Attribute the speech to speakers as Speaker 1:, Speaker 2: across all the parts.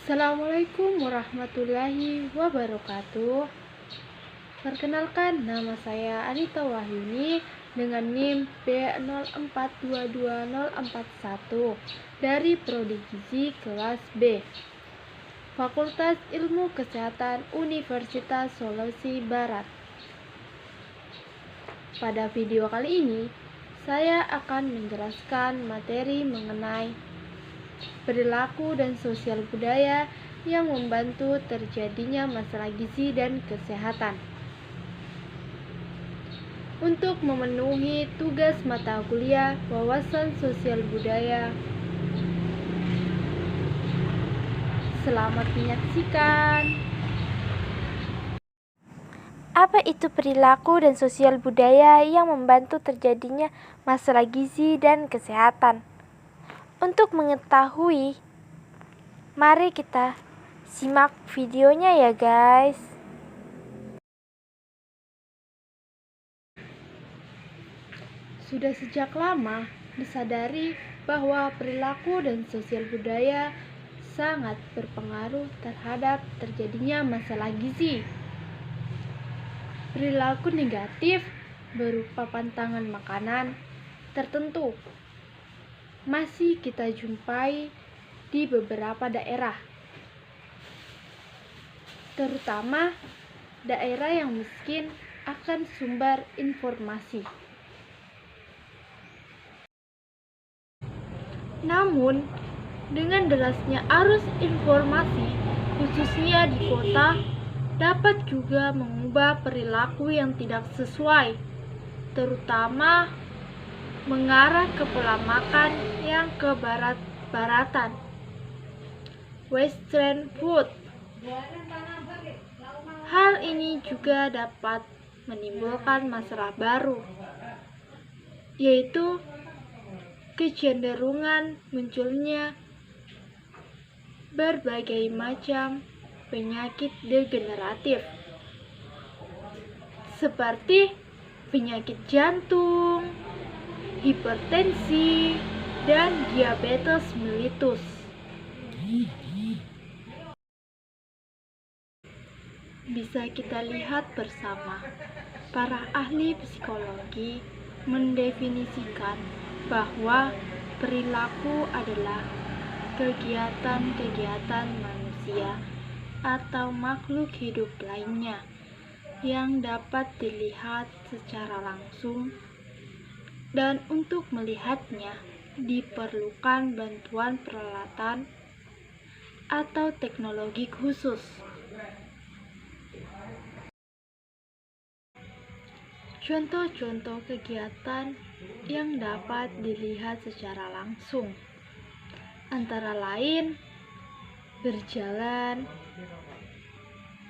Speaker 1: Assalamualaikum warahmatullahi wabarakatuh. Perkenalkan, nama saya Anita Wahyuni dengan NIM B04224041 dari Prodi Gizi kelas B, Fakultas Ilmu Kesehatan Universitas Sulawesi Barat. Pada video kali ini, saya akan menjelaskan materi mengenai perilaku dan sosial budaya yang membantu terjadinya masalah gizi dan kesehatan. Untuk memenuhi tugas mata kuliah wawasan sosial budaya, selamat menyaksikan.
Speaker 2: Apa itu perilaku dan sosial budaya yang membantu terjadinya masalah gizi dan kesehatan? Untuk mengetahui, mari kita simak videonya ya guys.
Speaker 1: Sudah sejak lama disadari bahwa perilaku dan sosial budaya sangat berpengaruh terhadap terjadinya masalah gizi. Perilaku negatif berupa pantangan makanan tertentu masih kita jumpai di beberapa daerah, terutama daerah yang miskin akan sumber informasi. Namun, dengan derasnya arus informasi, khususnya di kota, dapat juga mengubah perilaku yang tidak sesuai, terutama mengarah ke pola makan yang ke barat-baratan, western food. Hal ini juga dapat menimbulkan masalah baru, yaitu kecenderungan munculnya berbagai macam penyakit degeneratif seperti penyakit jantung, hipertensi, dan diabetes mellitus. Bisa kita lihat bersama, para ahli psikologi mendefinisikan bahwa perilaku adalah kegiatan-kegiatan manusia atau makhluk hidup lainnya yang dapat dilihat secara langsung, dan untuk melihatnya diperlukan bantuan peralatan atau teknologi khusus. Contoh-contoh kegiatan yang dapat dilihat secara langsung antara lain berjalan,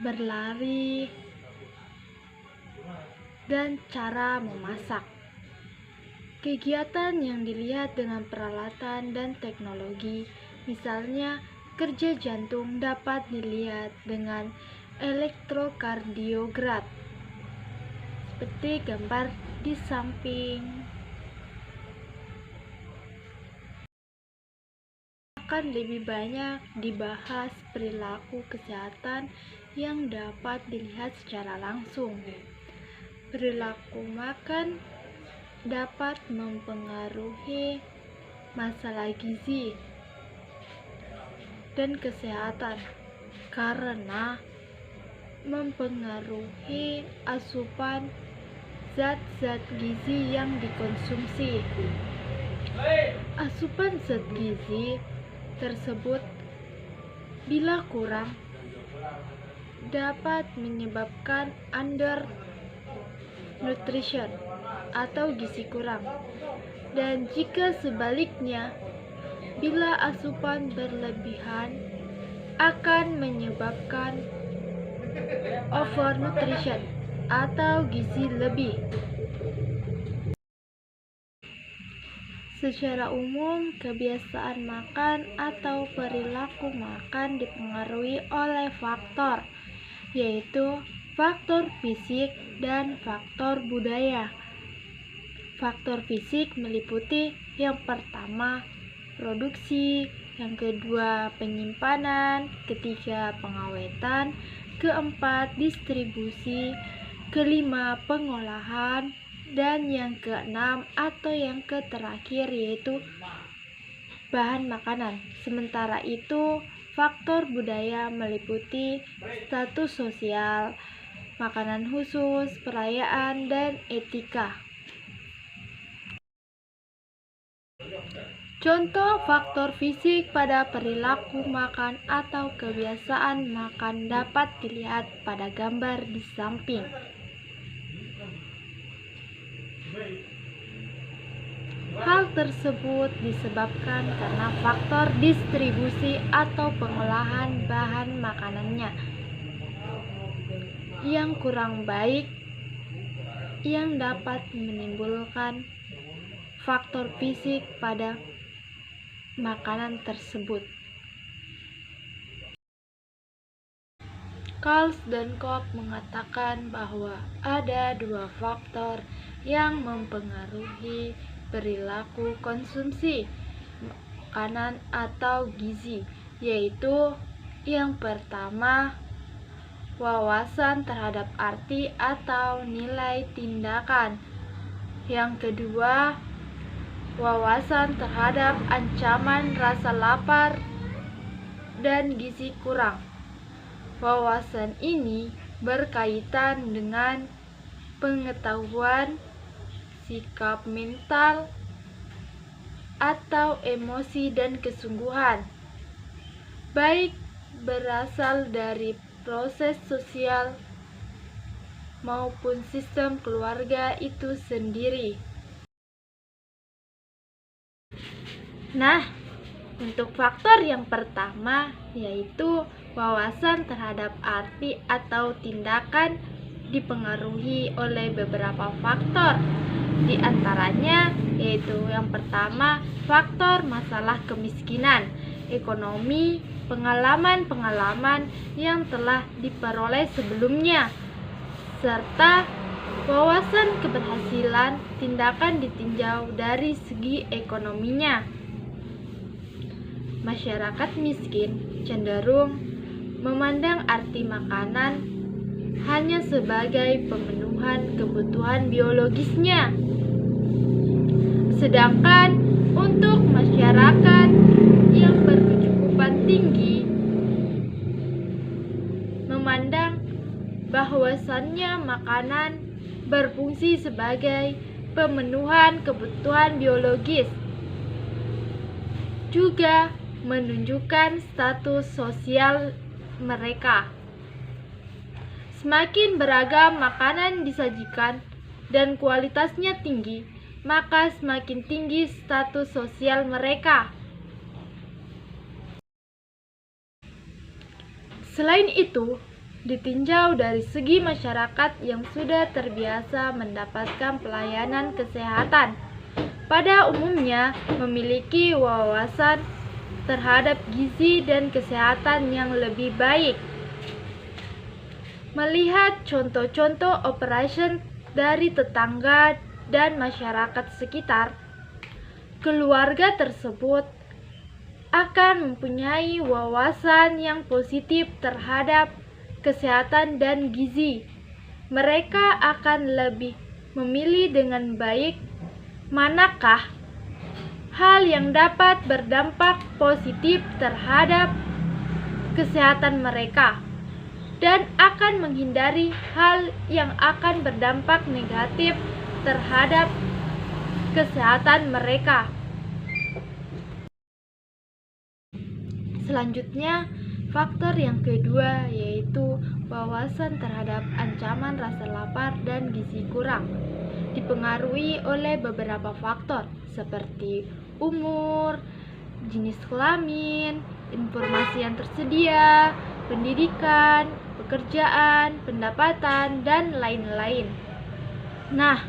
Speaker 1: berlari, dan cara memasak. Kegiatan yang dilihat dengan peralatan dan teknologi, misalnya kerja jantung, dapat dilihat dengan elektrokardiogram seperti gambar di samping. Akan lebih banyak dibahas perilaku kesehatan yang dapat dilihat secara langsung. Perilaku makan dapat mempengaruhi masalah gizi dan kesehatan karena mempengaruhi asupan zat-zat gizi yang dikonsumsi. Asupan zat gizi tersebut bila kurang dapat menyebabkan undernutrition atau gizi kurang, dan jika sebaliknya, bila asupan berlebihan akan menyebabkan overnutrition atau gizi lebih. Secara umum, kebiasaan makan atau perilaku makan dipengaruhi oleh faktor, yaitu faktor fisik dan faktor budaya. Faktor fisik meliputi yang pertama, produksi, yang kedua penyimpanan, ketiga pengawetan, keempat distribusi, kelima pengolahan, dan yang keenam atau yang terakhir yaitu bahan makanan. Sementara itu, faktor budaya meliputi status sosial, makanan khusus, perayaan, dan etika. Contoh faktor fisik pada perilaku makan atau kebiasaan makan dapat dilihat pada gambar di samping. Hal tersebut disebabkan karena faktor distribusi atau pengolahan bahan makanannya yang kurang baik yang dapat menimbulkan faktor fisik pada makanan tersebut. Kals dan Koch mengatakan bahwa ada dua faktor yang mempengaruhi perilaku konsumsi makanan atau gizi, yaitu yang pertama, wawasan terhadap arti atau nilai tindakan. Yang kedua, wawasan terhadap ancaman rasa lapar dan gizi kurang. Wawasan ini berkaitan dengan pengetahuan, sikap mental, atau emosi dan kesungguhan, baik berasal dari proses sosial maupun sistem keluarga itu sendiri. Nah, untuk faktor yang pertama yaitu wawasan terhadap arti atau tindakan dipengaruhi oleh beberapa faktor. Di antaranya yaitu yang pertama, faktor masalah kemiskinan, ekonomi, pengalaman-pengalaman yang telah diperoleh sebelumnya, serta wawasan keberhasilan tindakan ditinjau dari segi ekonominya. Masyarakat miskin cenderung memandang arti makanan hanya sebagai pemenuhan kebutuhan biologisnya. Sedangkan untuk masyarakat yang berkecukupan tinggi memandang bahwasannya makanan berfungsi sebagai pemenuhan kebutuhan biologis, juga menunjukkan status sosial mereka. Semakin beragam makanan disajikan dan kualitasnya tinggi, maka semakin tinggi status sosial mereka. Selain itu, ditinjau dari segi masyarakat yang sudah terbiasa mendapatkan pelayanan kesehatan, pada umumnya memiliki wawasan terhadap gizi dan kesehatan yang lebih baik. Melihat contoh-contoh operation dari tetangga dan masyarakat sekitar, keluarga tersebut akan mempunyai wawasan yang positif terhadap kesehatan dan gizi. Mereka akan lebih memilih dengan baik manakah hal yang dapat berdampak positif terhadap kesehatan mereka, dan akan menghindari hal yang akan berdampak negatif terhadap kesehatan mereka. Selanjutnya, faktor yang kedua yaitu wawasan terhadap ancaman rasa lapar dan gizi kurang. Dipengaruhi oleh beberapa faktor seperti umur, jenis kelamin, informasi yang tersedia, pendidikan, pekerjaan, pendapatan, dan lain-lain. Nah,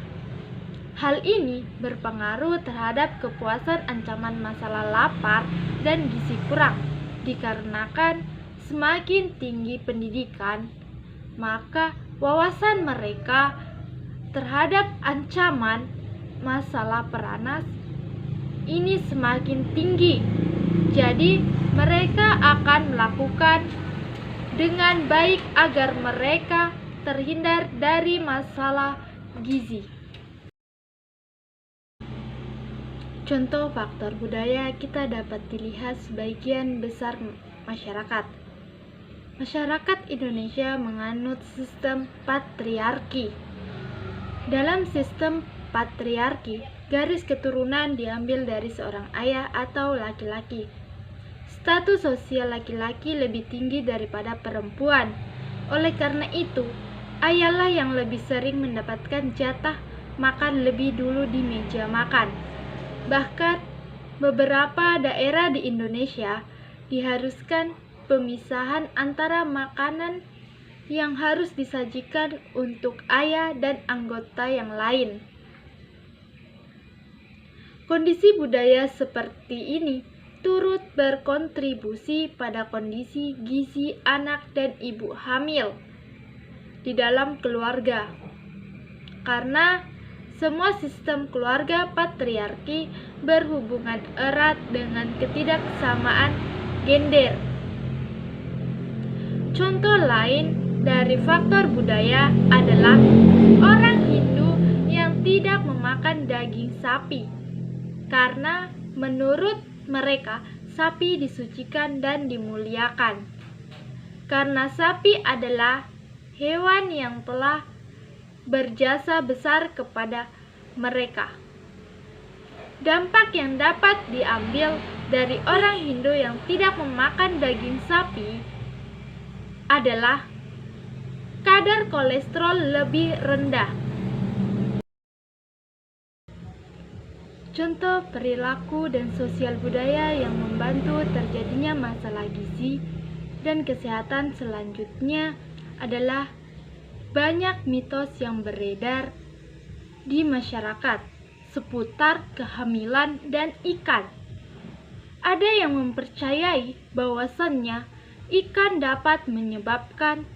Speaker 1: hal ini berpengaruh terhadap kepuasan ancaman masalah lapar dan gizi kurang. Dikarenakan semakin tinggi pendidikan, maka wawasan mereka terhadap ancaman masalah peranas ini semakin tinggi. Jadi, mereka akan melakukan dengan baik agar mereka terhindar dari masalah gizi. Contoh faktor budaya kita dapat dilihat sebagian besar masyarakat. Masyarakat Indonesia menganut sistem patriarki. Dalam sistem patriarki, garis keturunan diambil dari seorang ayah atau laki-laki. Status sosial laki-laki lebih tinggi daripada perempuan. Oleh karena itu, ayahlah yang lebih sering mendapatkan jatah makan lebih dulu di meja makan. Bahkan, beberapa daerah di Indonesia diharuskan pemisahan antara makanan yang harus disajikan untuk ayah dan anggota yang lain. Kondisi budaya seperti ini turut berkontribusi pada kondisi gizi anak dan ibu hamil di dalam keluarga. Karena semua sistem keluarga patriarki berhubungan erat dengan ketidaksamaan gender. Contoh lain dari faktor budaya adalah orang Hindu yang tidak memakan daging sapi, karena menurut mereka sapi disucikan dan dimuliakan. Karena sapi adalah hewan yang telah berjasa besar kepada mereka. Dampak yang dapat diambil dari orang Hindu yang tidak memakan daging sapi adalah kadar kolesterol lebih rendah. Contoh perilaku dan sosial budaya yang membantu terjadinya masalah gizi dan kesehatan selanjutnya adalah banyak mitos yang beredar di masyarakat seputar kehamilan dan ikan. Ada yang mempercayai bahwasannya ikan dapat menyebabkan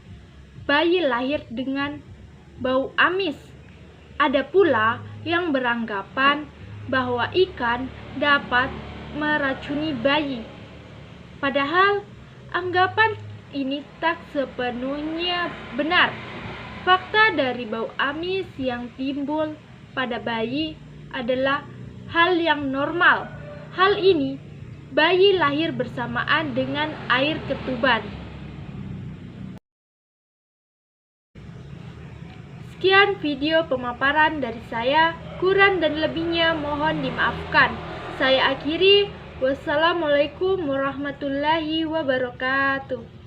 Speaker 1: bayi lahir dengan bau amis. Ada pula yang beranggapan bahwa ikan dapat meracuni bayi. Padahal anggapan ini tak sepenuhnya benar. Fakta dari bau amis yang timbul pada bayi adalah hal yang normal. Hal ini, bayi lahir bersamaan dengan air ketuban. Sekian video pemaparan dari saya, kurang dan lebihnya mohon dimaafkan. Saya akhiri, wassalamualaikum warahmatullahi wabarakatuh.